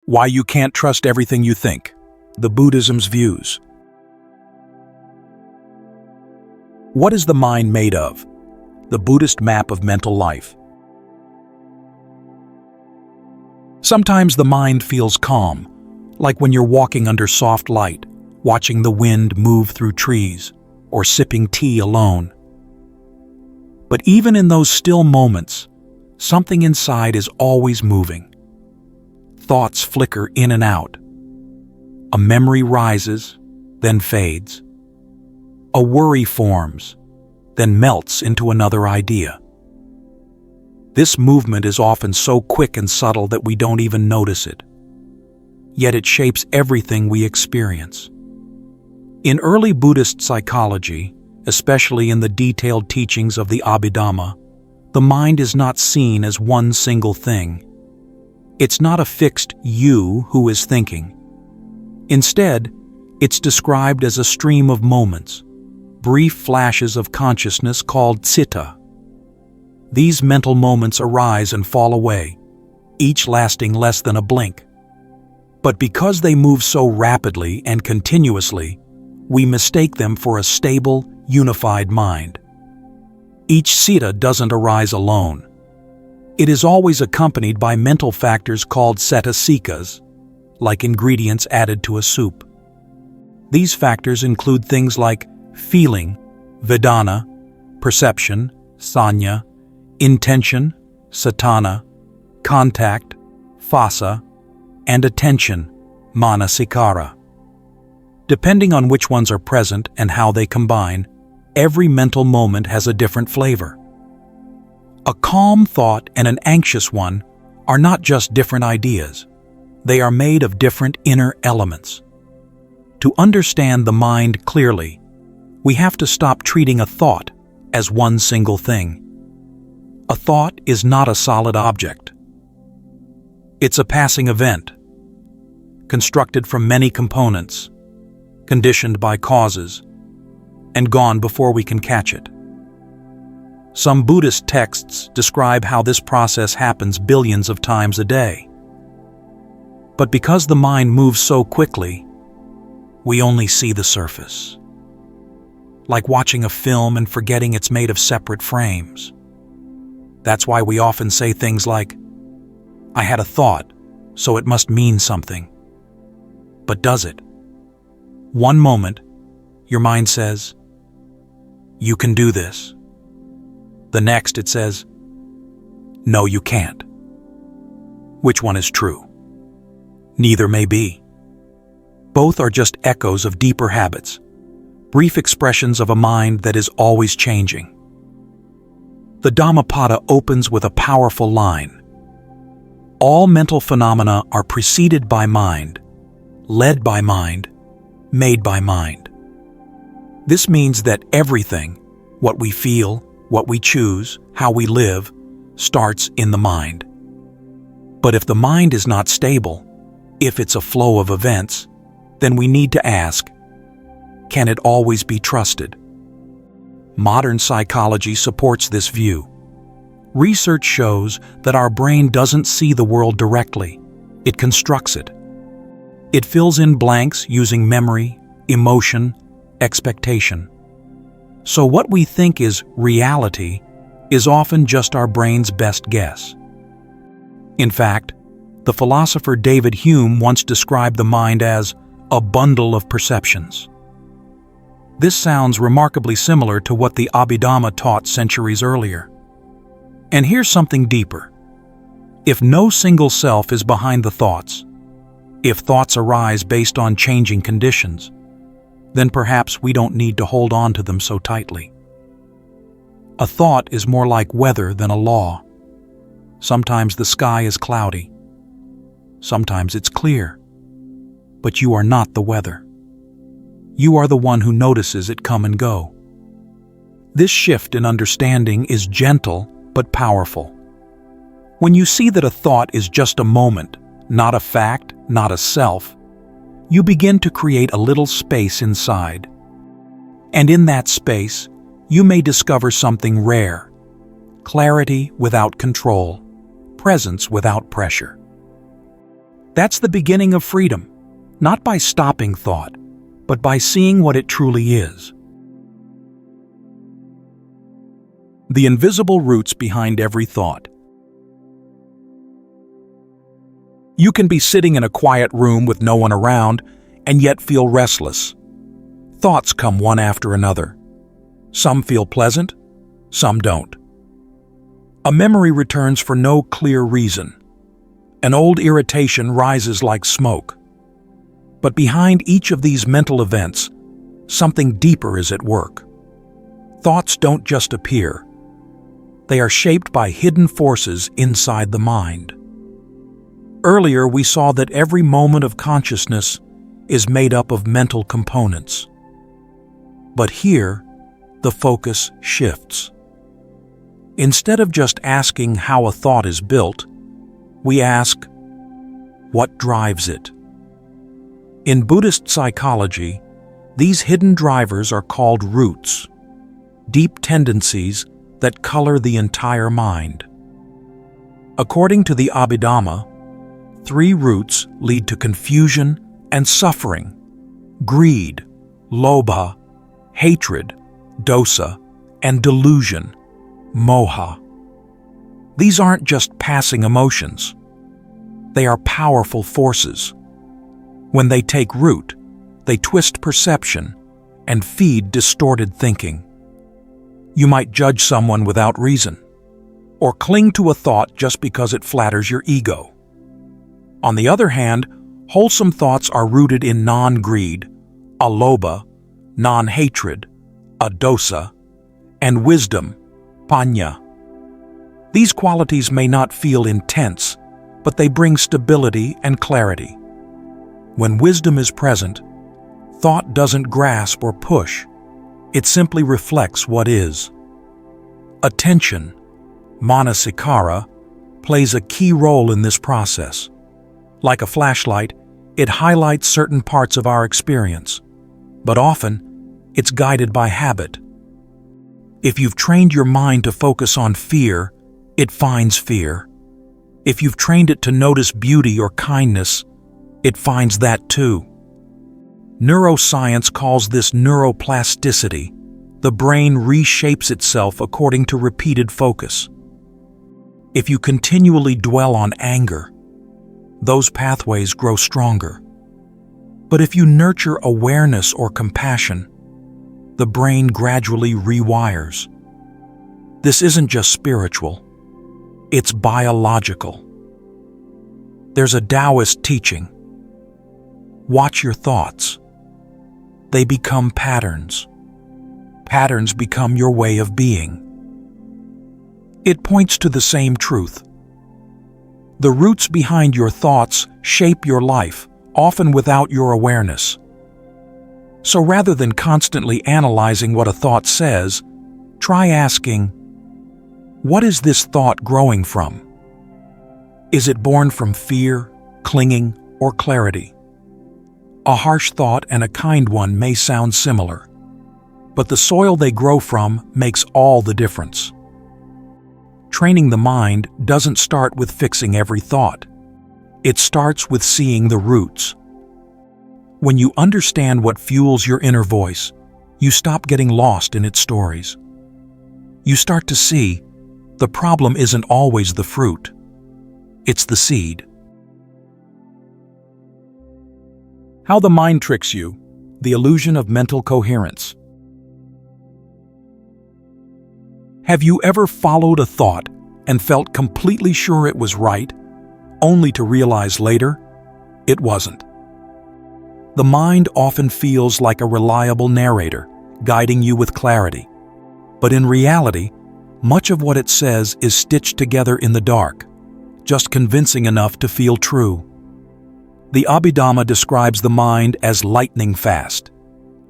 Why you can't trust everything you think. The Buddhism's views. What is the mind made of? The Buddhist map of mental life. Sometimes the mind feels calm, like when you're walking under soft light, watching the wind move through trees, or sipping tea alone. But even in those still moments, something inside is always moving. Thoughts flicker in and out. A memory rises, then fades. A worry forms, then melts into another idea. This movement is often so quick and subtle that we don't even notice it. Yet it shapes everything we experience. In early Buddhist psychology, especially in the detailed teachings of the Abhidhamma, the mind is not seen as one single thing. It's not a fixed you who is thinking. Instead, it's described as a stream of moments, brief flashes of consciousness called citta. These mental moments arise and fall away, each lasting less than a blink. But because they move so rapidly and continuously, we mistake them for a stable, unified mind. Each citta doesn't arise alone. It is always accompanied by mental factors called cetasikas, like ingredients added to a soup. These factors include things like feeling, vedana, perception, sanya, intention, satana, contact, phassa, and attention, manasikara. Depending on which ones are present and how they combine, every mental moment has a different flavor. A calm thought and an anxious one are not just different ideas. They are made of different inner elements. To understand the mind clearly, we have to stop treating a thought as one single thing. A thought is not a solid object. It's a passing event, constructed from many components, conditioned by causes, and gone before we can catch it. Some Buddhist texts describe how this process happens billions of times a day. But because the mind moves so quickly, we only see the surface. Like watching a film and forgetting it's made of separate frames. That's why we often say things like, "I had a thought, so it must mean something." But does it? One moment, your mind says, "You can do this." The next it says, "No, you can't." Which one is true? Neither may be. Both are just echoes of deeper habits, brief expressions of a mind that is always changing. The Dhammapada opens with a powerful line. All mental phenomena are preceded by mind, led by mind, made by mind. This means that everything, what we feel, what we choose, how we live, starts in the mind. But if the mind is not stable, if it's a flow of events, then we need to ask, can it always be trusted? Modern psychology supports this view. Research shows that our brain doesn't see the world directly, it constructs it. It fills in blanks using memory, emotion, expectation. So what we think is reality is often just our brain's best guess. In fact, the philosopher David Hume once described the mind as a bundle of perceptions. This sounds remarkably similar to what the Abhidhamma taught centuries earlier. And here's something deeper. If no single self is behind the thoughts, if thoughts arise based on changing conditions, then perhaps we don't need to hold on to them so tightly. A thought is more like weather than a law. Sometimes the sky is cloudy. Sometimes it's clear. But you are not the weather. You are the one who notices it come and go. This shift in understanding is gentle but powerful. When you see that a thought is just a moment, not a fact, not a self, you begin to create a little space inside. And in that space, you may discover something rare: clarity without control, presence without pressure. That's the beginning of freedom, not by stopping thought, but by seeing what it truly is. The invisible roots behind every thought. You can be sitting in a quiet room with no one around and yet feel restless. Thoughts come one after another. Some feel pleasant, some don't. A memory returns for no clear reason. An old irritation rises like smoke. But behind each of these mental events, something deeper is at work. Thoughts don't just appear. They are shaped by hidden forces inside the mind. Earlier, we saw that every moment of consciousness is made up of mental components. But here, the focus shifts. Instead of just asking how a thought is built, we ask, what drives it? In Buddhist psychology, these hidden drivers are called roots, deep tendencies that color the entire mind. According to the Abhidhamma, 3 roots lead to confusion and suffering: greed, lobha, hatred, dosa, and delusion, moha. These aren't just passing emotions. They are powerful forces. When they take root, they twist perception and feed distorted thinking. You might judge someone without reason, or cling to a thought just because it flatters your ego. On the other hand, wholesome thoughts are rooted in non-greed, alobha, non-hatred, adosa, and wisdom, panya. These qualities may not feel intense, but they bring stability and clarity. When wisdom is present, thought doesn't grasp or push. It simply reflects what is. Attention, manasikara, plays a key role in this process. Like a flashlight, it highlights certain parts of our experience, but often it's guided by habit. If you've trained your mind to focus on fear, it finds fear. If you've trained it to notice beauty or kindness, it finds that too. Neuroscience calls this neuroplasticity. The brain reshapes itself according to repeated focus. If you continually dwell on anger, those pathways grow stronger. But if you nurture awareness or compassion, the brain gradually rewires. This isn't just spiritual, it's biological. There's a Taoist teaching: watch your thoughts. They become patterns. Patterns become your way of being. It points to the same truth. The roots behind your thoughts shape your life, often without your awareness. So rather than constantly analyzing what a thought says, try asking, what is this thought growing from? Is it born from fear, clinging, or clarity? A harsh thought and a kind one may sound similar, but the soil they grow from makes all the difference. Training the mind doesn't start with fixing every thought. It starts with seeing the roots. When you understand what fuels your inner voice, you stop getting lost in its stories. You start to see the problem isn't always the fruit. It's the seed. How the mind tricks you, the illusion of mental coherence. Have you ever followed a thought and felt completely sure it was right, only to realize later it wasn't? The mind often feels like a reliable narrator, guiding you with clarity. But in reality, much of what it says is stitched together in the dark, just convincing enough to feel true. The Abhidhamma describes the mind as lightning fast.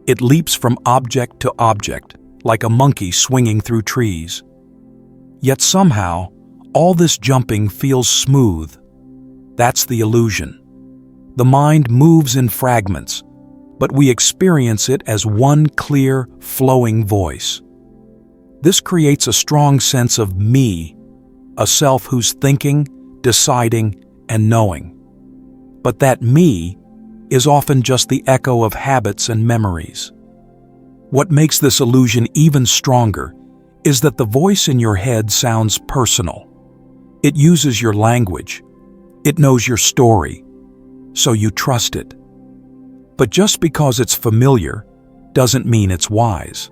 It leaps from object to object, like a monkey swinging through trees. Yet somehow, all this jumping feels smooth. That's the illusion. The mind moves in fragments, but we experience it as one clear, flowing voice. This creates a strong sense of me, a self who's thinking, deciding, and knowing. But that me is often just the echo of habits and memories. What makes this illusion even stronger is that the voice in your head sounds personal. It uses your language. It knows your story, so you trust it. But just because it's familiar doesn't mean it's wise.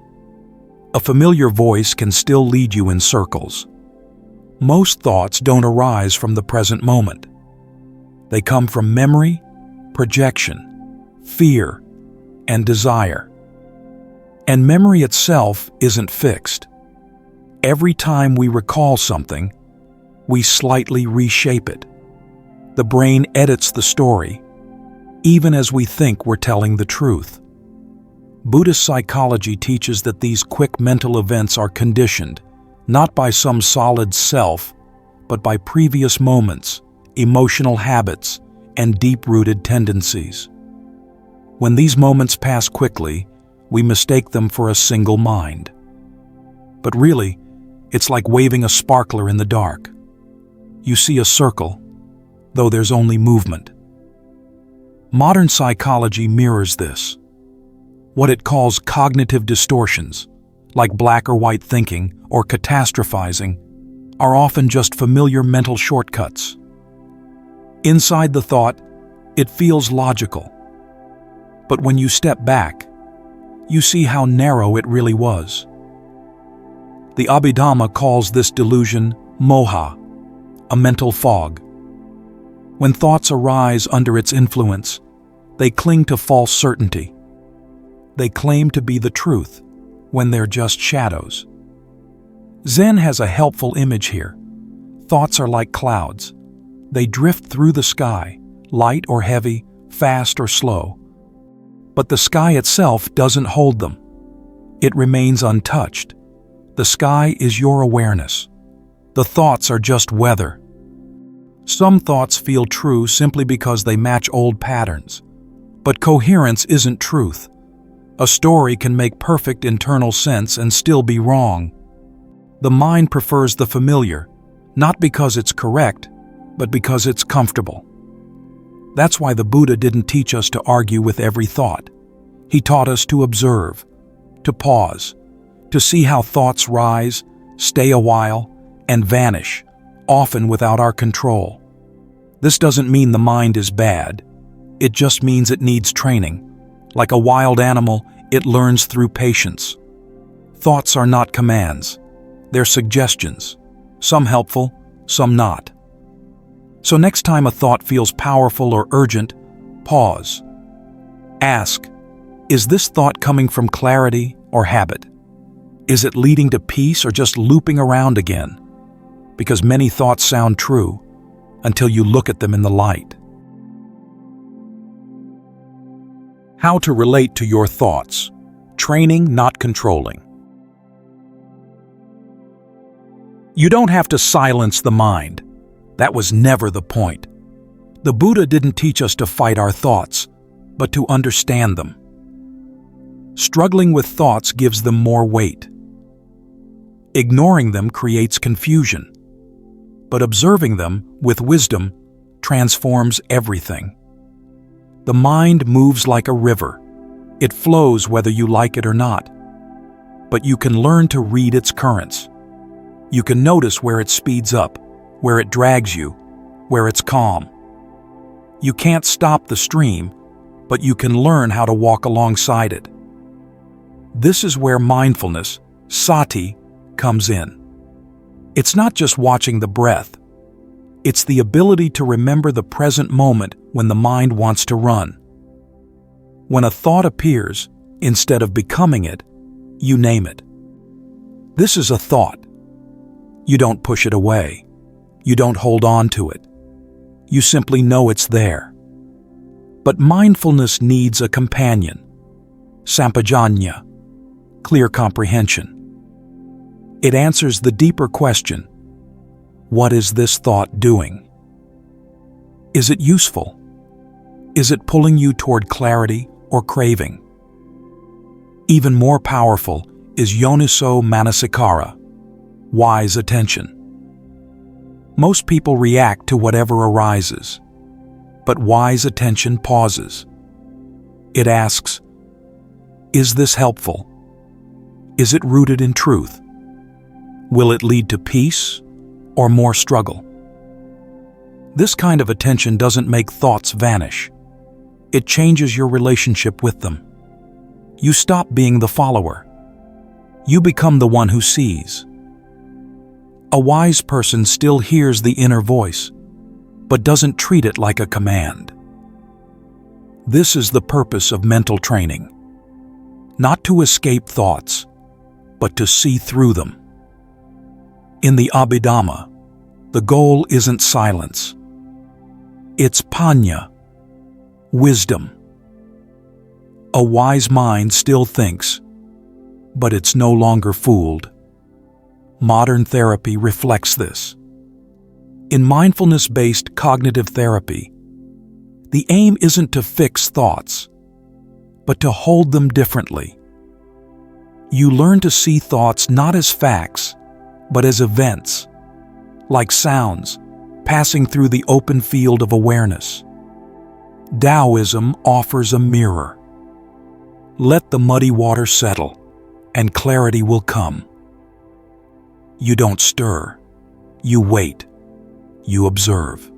A familiar voice can still lead you in circles. Most thoughts don't arise from the present moment. They come from memory, projection, fear, and desire. And memory itself isn't fixed. Every time we recall something, we slightly reshape it. The brain edits the story, even as we think we're telling the truth. Buddhist psychology teaches that these quick mental events are conditioned, not by some solid self, but by previous moments, emotional habits, and deep-rooted tendencies. When these moments pass quickly, we mistake them for a single mind. But really, it's like waving a sparkler in the dark. You see a circle, though there's only movement. Modern psychology mirrors this. What it calls cognitive distortions, like black or white thinking or catastrophizing, are often just familiar mental shortcuts. Inside the thought, it feels logical. But when you step back, you see how narrow it really was. The Abhidhamma calls this delusion moha, a mental fog. When thoughts arise under its influence, they cling to false certainty. They claim to be the truth, when they're just shadows. Zen has a helpful image here. Thoughts are like clouds. They drift through the sky, light or heavy, fast or slow. But the sky itself doesn't hold them. It remains untouched. The sky is your awareness. The thoughts are just weather. Some thoughts feel true simply because they match old patterns. But coherence isn't truth. A story can make perfect internal sense and still be wrong. The mind prefers the familiar, not because it's correct, but because it's comfortable. That's why the Buddha didn't teach us to argue with every thought. He taught us to observe, to pause, to see how thoughts rise, stay a while, and vanish, often without our control. This doesn't mean the mind is bad. It just means it needs training. Like a wild animal, it learns through patience. Thoughts are not commands. They're suggestions, some helpful, some not. So next time a thought feels powerful or urgent, pause. Ask, is this thought coming from clarity or habit? Is it leading to peace or just looping around again? Because many thoughts sound true until you look at them in the light. How to relate to your thoughts. Training, not controlling. You don't have to silence the mind. That was never the point. The Buddha didn't teach us to fight our thoughts, but to understand them. Struggling with thoughts gives them more weight. Ignoring them creates confusion. But observing them with wisdom transforms everything. The mind moves like a river. It flows whether you like it or not. But you can learn to read its currents. You can notice where it speeds up, where it drags you, where it's calm. You can't stop the stream, but you can learn how to walk alongside it. This is where mindfulness, sati, comes in. It's not just watching the breath. It's the ability to remember the present moment when the mind wants to run. When a thought appears, instead of becoming it, you name it. This is a thought. You don't push it away. You don't hold on to it. You simply know it's there. But mindfulness needs a companion. Sampajanya, clear comprehension. It answers the deeper question, what is this thought doing? Is it useful? Is it pulling you toward clarity or craving? Even more powerful is yoniso manasikara, wise attention. Most people react to whatever arises. But wise attention pauses. It asks, is this helpful? Is it rooted in truth? Will it lead to peace or more struggle? This kind of attention doesn't make thoughts vanish. It changes your relationship with them. You stop being the follower. You become the one who sees. A wise person still hears the inner voice, but doesn't treat it like a command. This is the purpose of mental training. Not to escape thoughts, but to see through them. In the Abhidhamma, the goal isn't silence. It's paññā, wisdom. A wise mind still thinks, but it's no longer fooled. Modern therapy reflects this. In mindfulness-based cognitive therapy, the aim isn't to fix thoughts, but to hold them differently. You learn to see thoughts not as facts, but as events, like sounds passing through the open field of awareness. Taoism offers a mirror. Let the muddy water settle, and clarity will come. You don't stir. You wait. You observe.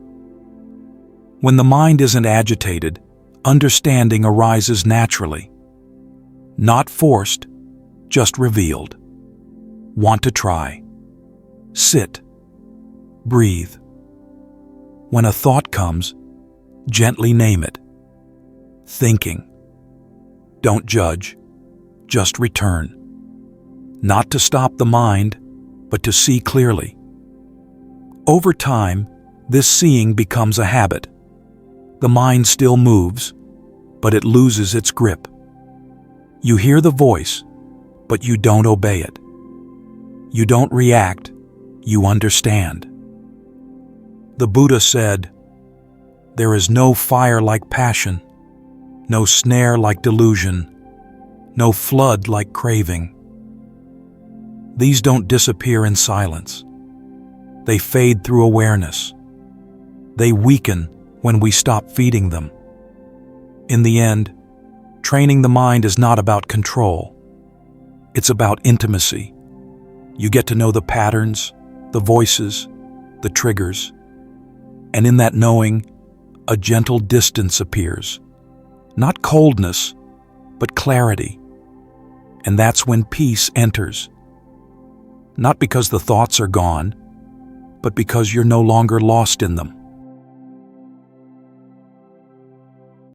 When the mind isn't agitated, understanding arises naturally. Not forced, just revealed. Want to try? Sit. Breathe. When a thought comes, gently name it. Thinking. Don't judge, just return. Not to stop the mind, but to see clearly. Over time, this seeing becomes a habit. The mind still moves, but it loses its grip. You hear the voice, but you don't obey it. You don't react, you understand. The Buddha said, "There is no fire like passion, no snare like delusion, no flood like craving." These don't disappear in silence. They fade through awareness. They weaken when we stop feeding them. In the end, training the mind is not about control. It's about intimacy. You get to know the patterns, the voices, the triggers. And in that knowing, a gentle distance appears. Not coldness, but clarity. And that's when peace enters. Not because the thoughts are gone, but because you're no longer lost in them.